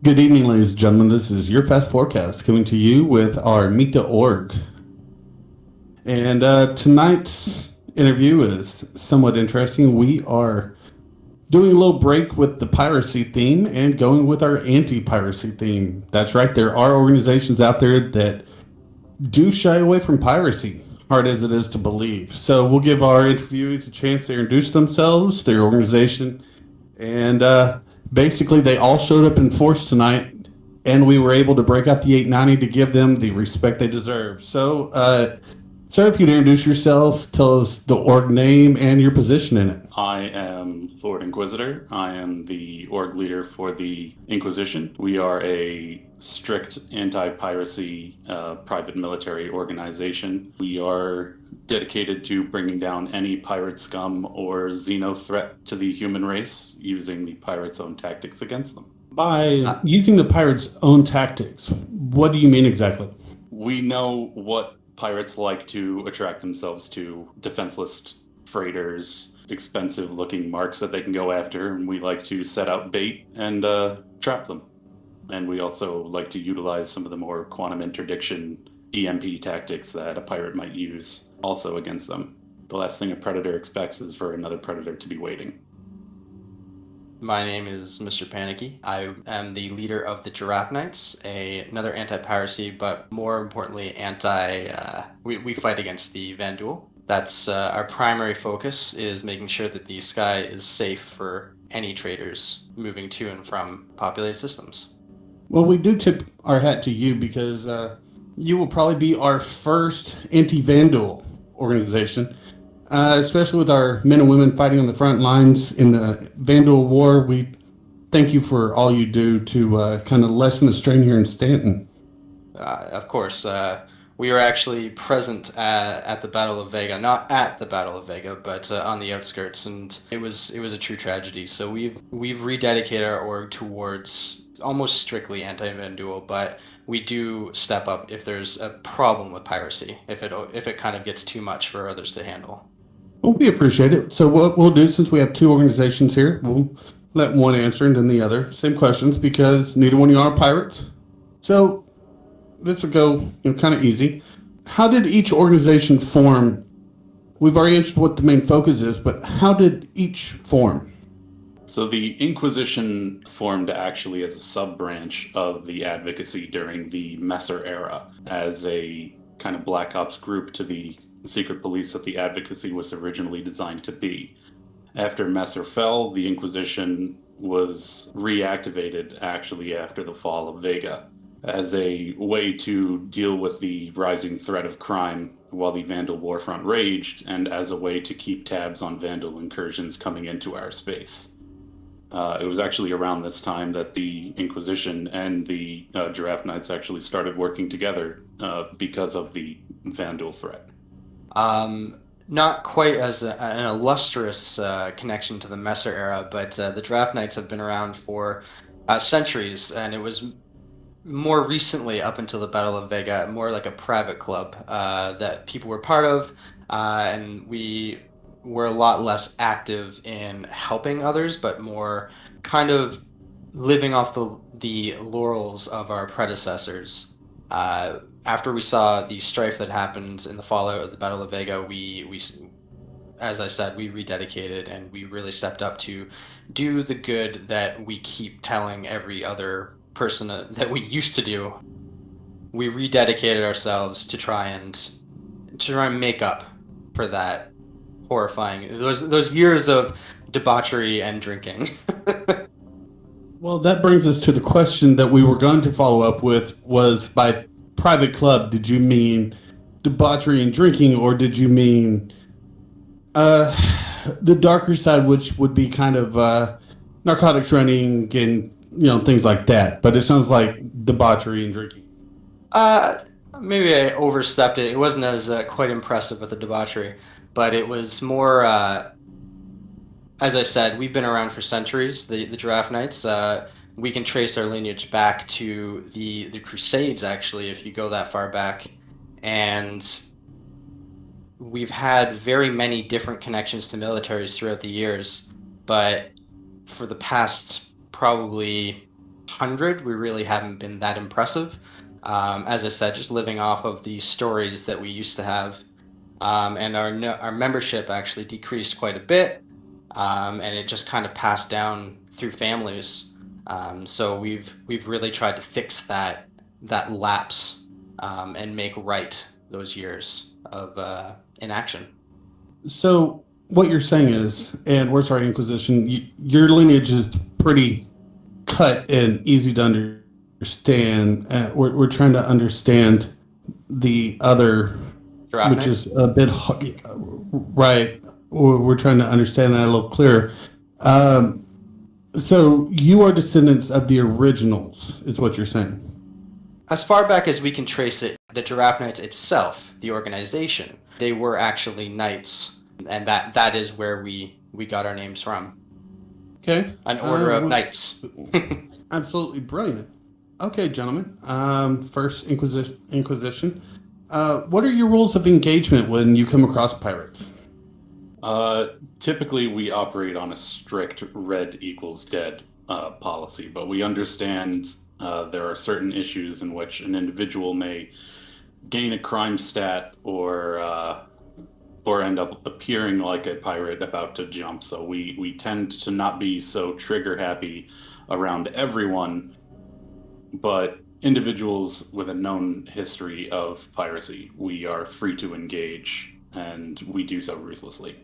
Good evening, ladies and gentlemen. This is your Fast Forecast coming to you with our Meet the Org. And tonight's interview is somewhat interesting. We are doing a little break with the piracy theme and going with our anti piracy theme. That's right, there are organizations out there that do shy away from piracy, hard as it is to believe. So we'll give our interviewees a chance to introduce themselves, their organization, and basically they all showed up in force tonight, and we were able to break out the 890 to give them the respect they deserve. So, sir, if you'd introduce yourself, tell us the org name and your position in it. I am Lord Inquisitor. I am the org leader for the Inquisition. We are a strict anti-piracy private military organization. We are dedicated to bringing down any pirate scum or xeno threat to the human race using the pirates' own tactics against them. By using the pirates' own tactics, what do you mean exactly? We know what pirates like to attract themselves to: defenseless freighters, expensive looking marks that they can go after, and we like to set out bait and trap them. And we also like to utilize some of the more quantum interdiction EMP tactics that a pirate might use also against them. The last thing a predator expects is for another predator to be waiting. My name is Mr. Panicky. I am the leader of the Giraffe Knights, another anti-piracy, but more importantly, we fight against the Vandal. That's our primary focus, is making sure that the sky is safe for any traders moving to and from populated systems. Well, we do tip our hat to you because you will probably be our first anti-vandal organization, especially with our men and women fighting on the front lines in the Vandal War. We thank you for all you do to kind of lessen the strain here in Stanton. Of course, we were actually present at the Battle of Vega, not at the Battle of Vega, but on the outskirts, and it was a true tragedy. So we've rededicated our org towards almost strictly anti-Vandal, but we do step up if there's a problem with piracy, if it kind of gets too much for others to handle. Well, we appreciate it. So what we'll do, since we have two organizations here, we'll let one answer and then the other. Same questions because neither one of you are pirates. So this will go kind of easy. How did each organization form? We've already answered what the main focus is, but how did each form? So the Inquisition formed actually as a sub-branch of the advocacy during the Messer era, as a kind of black ops group to the secret police that the advocacy was originally designed to be. After Messer fell, the Inquisition was reactivated actually after the fall of Vega, as a way to deal with the rising threat of crime while the Vandal warfront raged, and as a way to keep tabs on Vandal incursions coming into our space. It was actually around this time that the Inquisition and the Giraffe Knights actually started working together because of the Vandal threat. Not quite as an illustrious connection to the Messer era, but the Giraffe Knights have been around for centuries, and it was more recently, up until the Battle of Vega, more like a private club that people were part of, and we were a lot less active in helping others, but more kind of living off the laurels of our predecessors. After we saw the strife that happened in the fallout of the Battle of Vega, we as I said, we rededicated and we really stepped up to do the good that we keep telling every other person that we used to do. We rededicated ourselves to try and make up for that horrifying those years of debauchery and drinking. Well, that brings us to the question that we were going to follow up with: was by private club, did you mean debauchery and drinking, or did you mean the darker side, which would be kind of narcotics running and things like that? But it sounds like debauchery and drinking. Maybe I overstepped it. It wasn't as quite impressive with the debauchery, but it was more. As I said, we've been around for centuries. The Giraffe Knights. We can trace our lineage back to the Crusades, actually, if you go that far back, and we've had very many different connections to militaries throughout the years. But for the past probably 100, we really haven't been that impressive. As I said, just living off of the stories that we used to have. And our membership actually decreased quite a bit, and it just kind of passed down through families. So we've really tried to fix that lapse, and make right those years of inaction. So what you're saying is, and we're sorry, Inquisition, your lineage is pretty cut and easy to understand. We're trying to understand the other, Giraffe which Knights? is a bit right. We're trying to understand that a little clearer. So you are descendants of the originals, is what you're saying. As far back as we can trace it, the Giraffe Knights itself, the organization, they were actually knights, and that is where we got our names from. Okay. An order of knights. Absolutely brilliant. Okay, gentlemen. First Inquisition. What are your rules of engagement when you come across pirates? Typically, we operate on a strict red equals dead policy, but we understand there are certain issues in which an individual may gain a crime stat or end up appearing like a pirate about to jump. So we tend to not be so trigger happy around everyone, but individuals with a known history of piracy, we are free to engage, and we do so ruthlessly.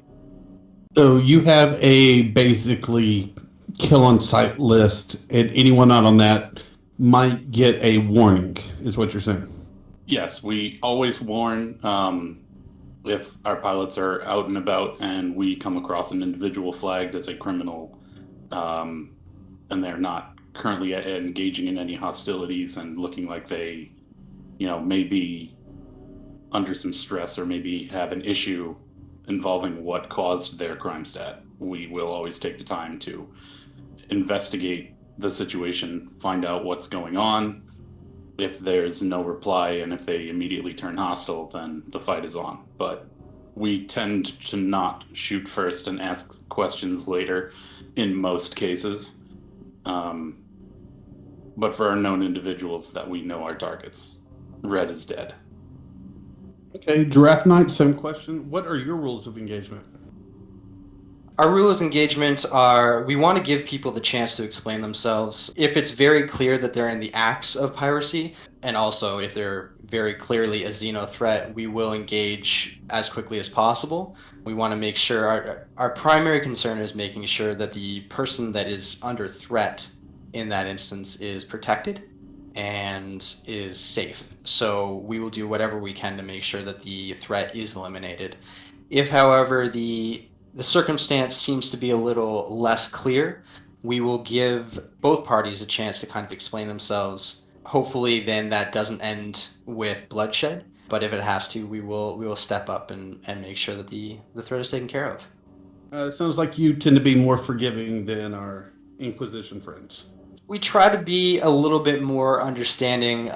So you have a basically kill on sight list, and anyone not on that might get a warning, is what you're saying. Yes, we always warn if our pilots are out and about and we come across an individual flagged as a criminal, and they're not currently engaging in any hostilities and looking like they, may be under some stress or maybe have an issue involving what caused their crime stat. We will always take the time to investigate the situation, find out what's going on. If there's no reply and if they immediately turn hostile, then the fight is on. But we tend to not shoot first and ask questions later in most cases. But for our known individuals that we know are targets, red is dead. Okay, Giraffe Knight, same question. What are your rules of engagement? Our rules of engagement are, we want to give people the chance to explain themselves. If it's very clear that they're in the acts of piracy, and also if they're very clearly a xeno threat, we will engage as quickly as possible. We want to make sure, our primary concern is making sure that the person that is under threat in that instance is protected and is safe. So we will do whatever we can to make sure that the threat is eliminated. If, however, the circumstance seems to be a little less clear, we will give both parties a chance to kind of explain themselves. Hopefully then that doesn't end with bloodshed, but if it has to, we will step up and make sure that the threat is taken care of. It sounds like you tend to be more forgiving than our Inquisition friends. We try to be a little bit more understanding.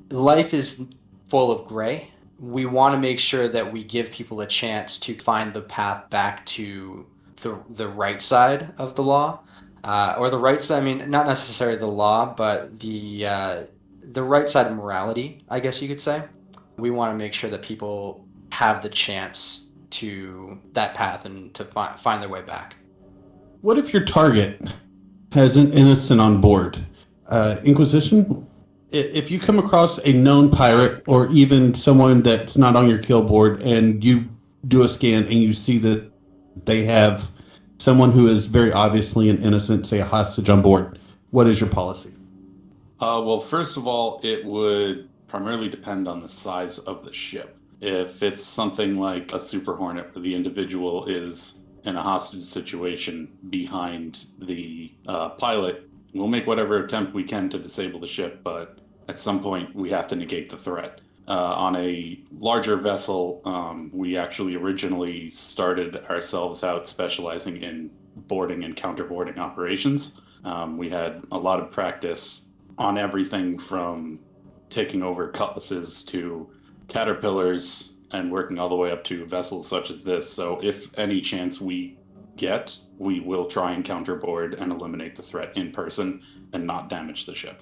Life is full of gray. We want to make sure that we give people a chance to find the path back to the right side of the law, or the right side. I mean, not necessarily the law, but the right side of morality, I guess you could say. We want to make sure that people have the chance to that path and to find their way back. What if your target has an innocent on board? Inquisition, if you come across a known pirate or even someone that's not on your kill board and you do a scan and you see that they have someone who is very obviously an innocent, say a hostage on board, what is your policy? Well, first of all, it would primarily depend on the size of the ship. If it's something like a Super Hornet where the individual is in a hostage situation behind the pilot, we'll make whatever attempt we can to disable the ship, but at some point we have to negate the threat. On a larger vessel, we actually originally started ourselves out specializing in boarding and counterboarding operations. We had a lot of practice on everything from taking over cutlasses to caterpillars and working all the way up to vessels such as this. So if any chance we get, we will try and counterboard and eliminate the threat in person and not damage the ship.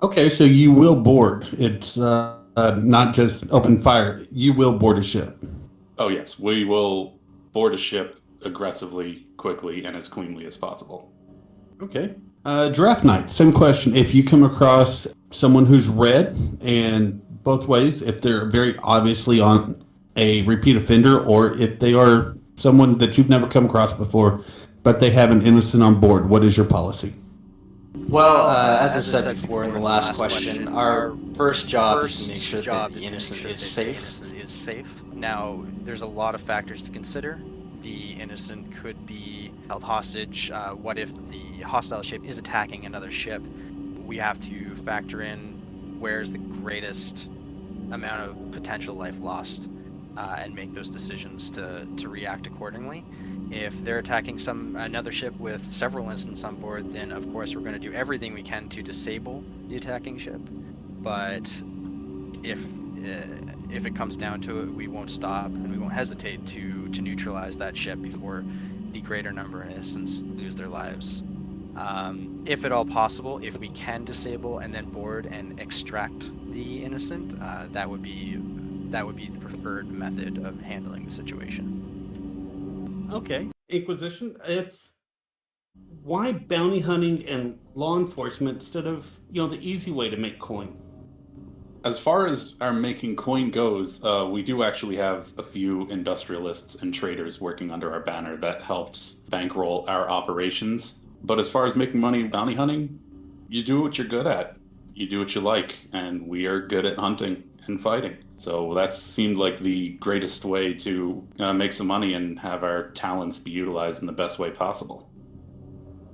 Okay, so you will board. It's not just open fire. You will board a ship. Oh yes, we will board a ship aggressively, quickly, and as cleanly as possible. Okay. Giraffe Knights, same question. If you come across someone who's red, and both ways, if they're very obviously on a repeat offender, or if they are someone that you've never come across before, but they have an innocent on board, what is your policy? Well, as I said before in the last question, our first job is to make sure that the innocent is safe. Now, there's a lot of factors to consider. The innocent could be held hostage. What if the hostile ship is attacking another ship? We have to factor in where's the greatest amount of potential life lost, and make those decisions to react accordingly. If they're attacking another ship with several innocents on board, then of course we're going to do everything we can to disable the attacking ship. But if it comes down to it, we won't stop and we won't hesitate to neutralize that ship before the greater number of innocents lose their lives. If at all possible, if we can disable and then board and extract the innocent, that would be the preferred method of handling the situation. Okay. Inquisition, why bounty hunting and law enforcement instead of, the easy way to make coin? As far as our making coin goes, we do actually have a few industrialists and traders working under our banner that helps bankroll our operations. But as far as making money bounty hunting, you do what you're good at. You do what you like, and we are good at hunting and fighting. So that seemed like the greatest way to make some money and have our talents be utilized in the best way possible.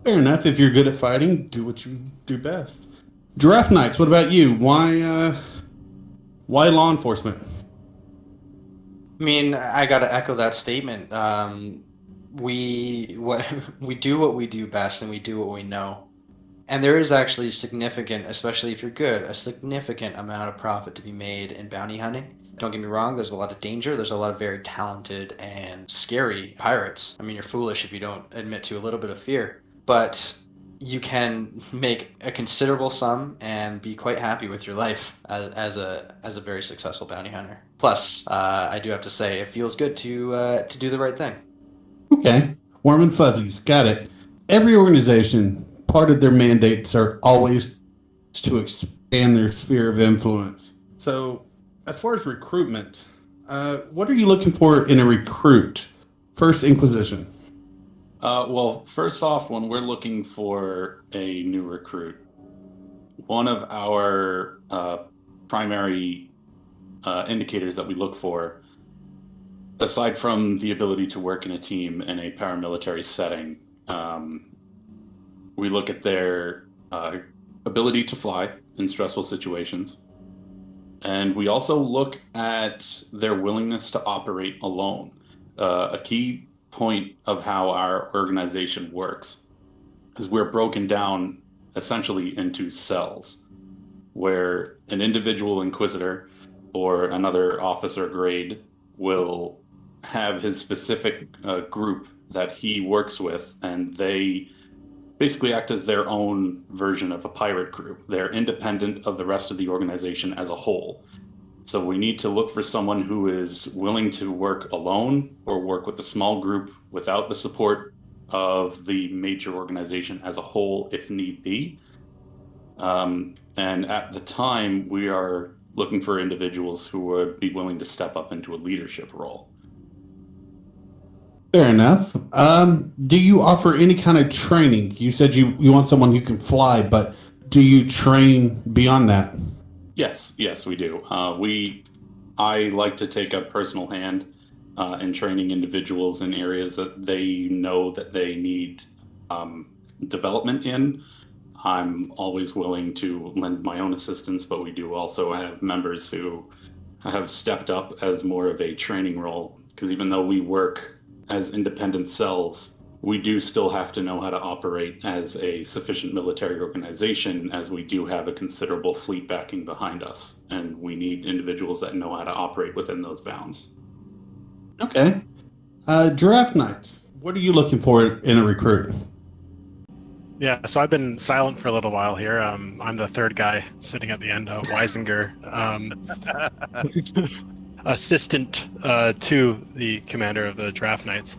Fair enough. If you're good at fighting, do what you do best. Giraffe Knights, what about you? Why law enforcement? I mean, I gotta echo that statement. We do what we do best, and we do what we know. And there is actually significant, especially if you're good, a significant amount of profit to be made in bounty hunting. Don't get me wrong, there's a lot of danger. There's a lot of very talented and scary pirates. I mean, you're foolish if you don't admit to a little bit of fear. But you can make a considerable sum and be quite happy with your life as a very successful bounty hunter. Plus, I do have to say, it feels good to do the right thing. Okay. Warm and fuzzies. Got it. Every organization, part of their mandates are always to expand their sphere of influence. So, as far as recruitment, what are you looking for in a recruit? First, Inquisition. Well, first off, when we're looking for a new recruit, one of our primary indicators that we look for, aside from the ability to work in a team in a paramilitary setting, we look at their ability to fly in stressful situations. And we also look at their willingness to operate alone. A key point of how our organization works is we're broken down essentially into cells, where an individual inquisitor or another officer grade will have his specific group that he works with, and they basically act as their own version of a pirate crew. They're independent of the rest of the organization as a whole. So we need to look for someone who is willing to work alone or work with a small group without the support of the major organization as a whole, if need be. And at the time, we are looking for individuals who would be willing to step up into a leadership role. Fair enough. Do you offer any kind of training? You said you want someone who can fly, but do you train beyond that? Yes, we do. I like to take a personal hand in training individuals in areas that they know that they need development in. I'm always willing to lend my own assistance, but we do also have members who have stepped up as more of a training role, because even though we work as independent cells, we do still have to know how to operate as a sufficient military organization, as we do have a considerable fleet backing behind us, and we need individuals that know how to operate within those bounds. Okay. Giraffe Knights, What are you looking for in a recruit? Yeah, so I've been silent for a little while here. I'm the third guy sitting at the end, Weisinger, assistant to the commander of the Draft Knights,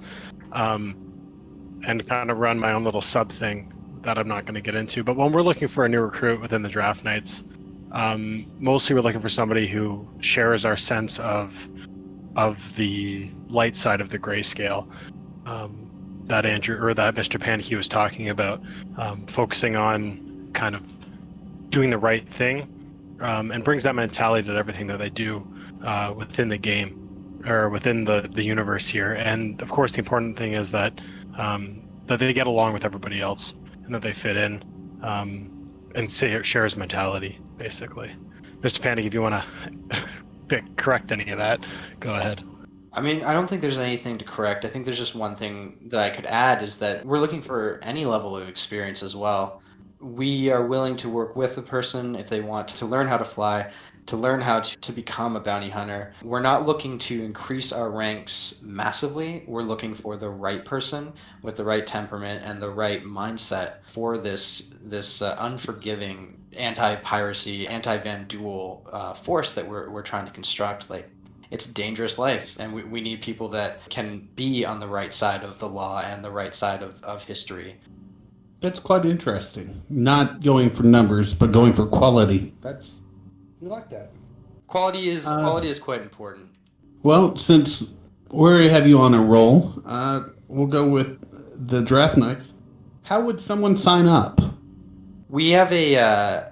and kind of run my own little sub thing that I'm not going to get into. But when we're looking for a new recruit within the Draft Knights, mostly we're looking for somebody who shares our sense of the light side of the grayscale. That Andrew or that Mr. Panicky was talking about, focusing on kind of doing the right thing, and brings that mentality to everything that they do within the game or within the universe here. And of course, the important thing is that that they get along with everybody else and that they fit in, and shares mentality, basically. Mr. Panicky, if you want to correct any of that, go ahead. I mean, I don't think there's anything to correct. I think there's just one thing that I could add is that we're looking for any level of experience as well. We are willing to work with a person if they want to learn how to fly, to learn how to become a bounty hunter. We're not looking to increase our ranks massively. We're looking for the right person with the right temperament and the right mindset for this unforgiving anti-piracy, anti-Vandul force that we're trying to construct. Like, it's a dangerous life, and we need people that can be on the right side of the law and the right side of history. That's quite interesting. Not going for numbers, but going for quality. We like that. Quality is quite important. Well, since we already have you on a roll, we'll go with the Draft Knights. How would someone sign up? We have a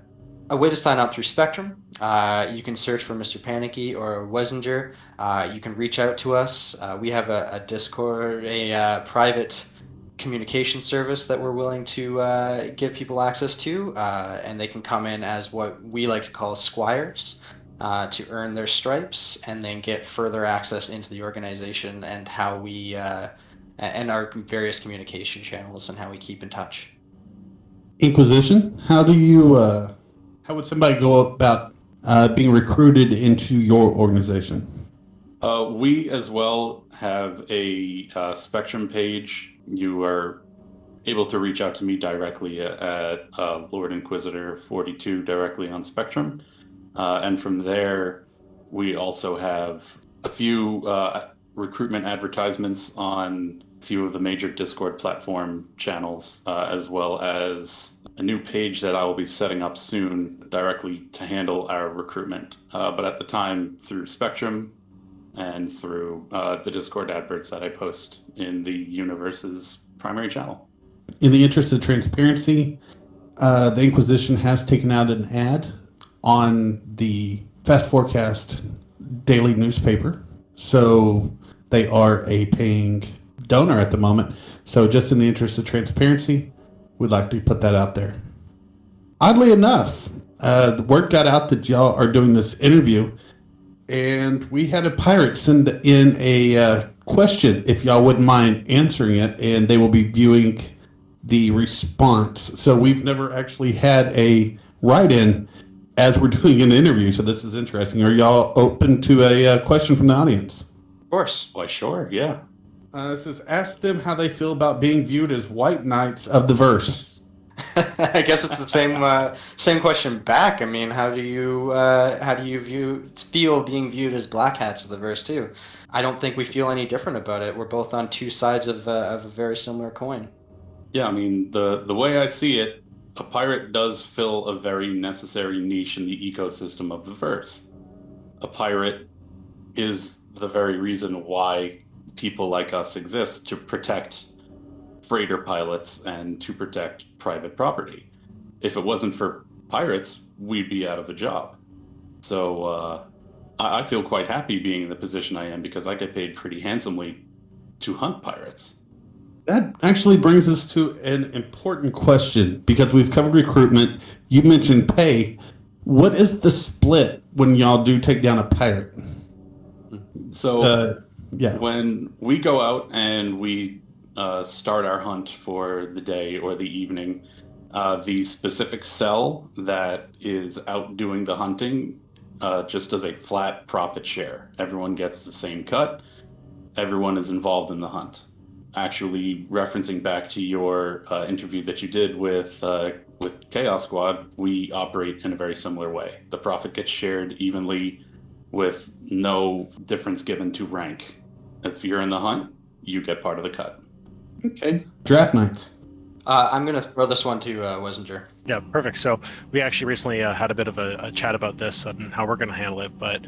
way to sign up through Spectrum. You can search for Mr. Panicky or Wesinger. You can reach out to us. We have a Discord, a private communication service that we're willing to give people access to, and they can come in as what we like to call squires to earn their stripes and then get further access into the organization and how we and our various communication channels and how we keep in touch. Inquisition, how would somebody go about being recruited into your organization? We as well have a Spectrum page. You are able to reach out to me directly at Lord Inquisitor 42 directly on Spectrum. And from there, we also have a few recruitment advertisements on a few of the major Discord platform channels, as well as a new page that I will be setting up soon directly to handle our recruitment. But at the time, through Spectrum and through the Discord adverts that I post in the universe's primary channel. In the interest of transparency, the Inquisition has taken out an ad on the Fast Forecast daily newspaper. So they are a paying donor at the moment. So just in the interest of transparency, we'd like to put that out there. Oddly enough, the word got out that y'all are doing this interview, and we had a pirate send in a question, if y'all wouldn't mind answering it, and they will be viewing the response. So we've never actually had a write-in as we're doing an interview, so this is interesting. Are y'all open to a question from the audience? Of course. Why, sure, yeah. It says, ask them how they feel about being viewed as white knights of the verse. I guess it's the same question back. I mean, how do you feel being viewed as black hats of the verse too? I don't think we feel any different about it. We're both on two sides of a very similar coin. Yeah, I mean, the way I see it, a pirate does fill a very necessary niche in the ecosystem of the verse. A pirate is the very reason why people like us exist, to protect freighter pilots and to protect private property. If it wasn't for pirates, we'd be out of a job. So I feel quite happy being in the position I am because I get paid pretty handsomely to hunt pirates. That actually brings us to an important question, because we've covered recruitment. You mentioned pay. What is the split when y'all do take down a pirate? So yeah, when we go out and we start our hunt for the day or the evening, the specific cell that is out doing the hunting just does a flat profit share. Everyone gets the same cut. Everyone is involved in the hunt. actually referencing back to your interview that you did with Chaos Squad, we operate in a very similar way. The profit gets shared evenly with no difference given to rank. If you're in the hunt, you get part of the cut. Okay. Draft Knights. I'm going to throw this one to Wessinger. Yeah, perfect. So we actually recently had a bit of a chat about this and how we're going to handle it. But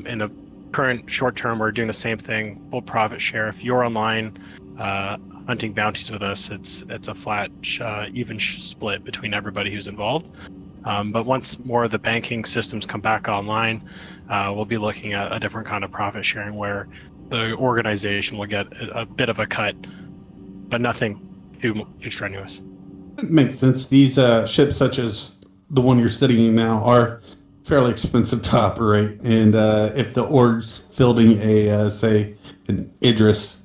in the current short term, we're doing the same thing, full profit share. If you're online hunting bounties with us, it's a flat, even split between everybody who's involved. But once more of the banking systems come back online, we'll be looking at a different kind of profit sharing where the organization will get a bit of a cut, but nothing too strenuous. It makes sense. These ships, such as the one you're sitting in now, are fairly expensive to operate. And if the Org's fielding say, an Idris,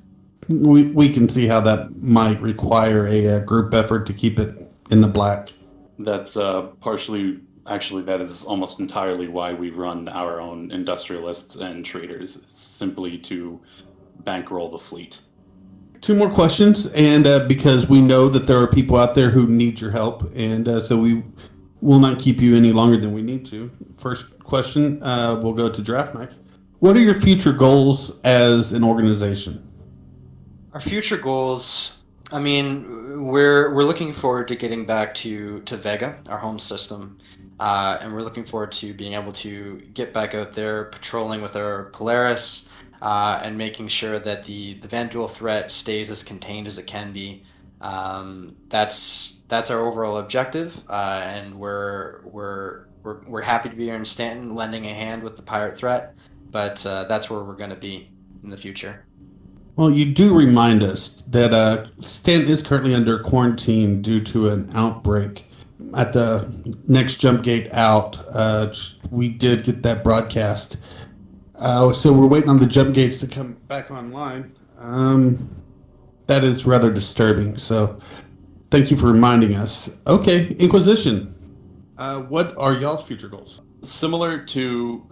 we can see how that might require a group effort to keep it in the black. That's partially, actually, that is almost entirely why we run our own industrialists and traders, simply to bankroll the fleet. 2 more questions, and because we know that there are people out there who need your help, and so we will not keep you any longer than we need to. First question will go to Draft Knights. What are your future goals as an organization? Our future goals, I mean, we're looking forward to getting back to Vega, our home system, and we're looking forward to being able to get back out there patrolling with our Polaris, and making sure that the Vanduul threat stays as contained as it can be. That's our overall objective, and we're happy to be here in Stanton, lending a hand with the pirate threat. But that's where we're going to be in the future. Well, you do remind us that Stanton is currently under quarantine due to an outbreak. At the next jump gate out, we did get that broadcast. So we're waiting on the jump gates to come back online. That is rather disturbing. So thank you for reminding us. Okay, Inquisition. What are y'all's future goals? Similar to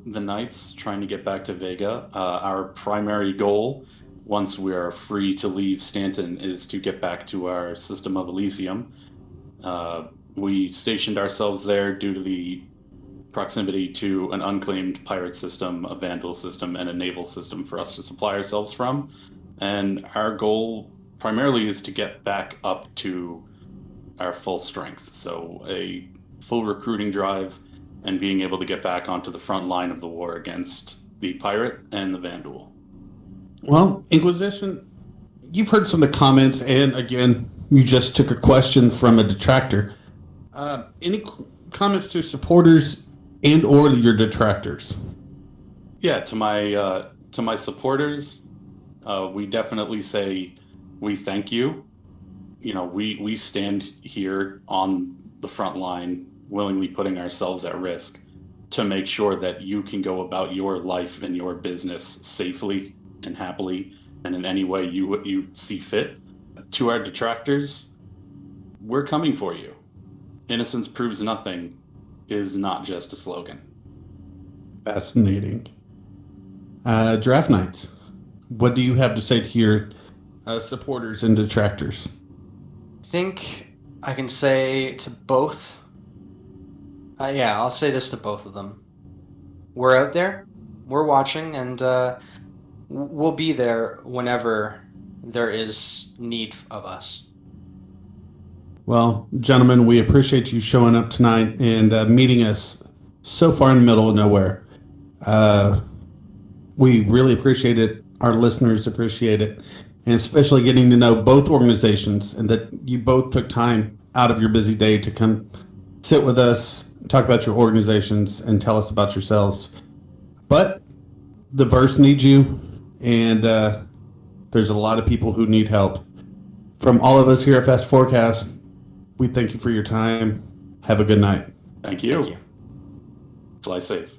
the Knights trying to get back to Vega, our primary goal, once we are free to leave Stanton, is to get back to our system of Elysium. We stationed ourselves there due to the proximity to an unclaimed pirate system, a Vanduul system, and a naval system for us to supply ourselves from. And our goal primarily is to get back up to our full strength. So a full recruiting drive and being able to get back onto the front line of the war against the pirate and the Vanduul. Well, Inquisition, you've heard some of the comments, and again, you just took a question from a detractor. Any comments to supporters and or your detractors? Yeah, to my supporters, we definitely say we thank you. You know, we stand here on the front line, willingly putting ourselves at risk to make sure that you can go about your life and your business safely and happily, and in any way you see fit. To our detractors, we're coming for you. Innocence proves nothing is not just a slogan. Fascinating. Draft Knights, what do you have to say to your supporters and detractors? I think I can say to both. Yeah, I'll say this to both of them. We're out there, we're watching, and we'll be there whenever there is need of us. Well, gentlemen, we appreciate you showing up tonight and meeting us so far in the middle of nowhere. We really appreciate it. Our listeners appreciate it. And especially getting to know both organizations, and that you both took time out of your busy day to come sit with us, talk about your organizations, and tell us about yourselves. But the verse needs you, and there's a lot of people who need help. From all of us here at Fast Forecast, we thank you for your time. Have a good night. Thank you. Thank you. Fly safe.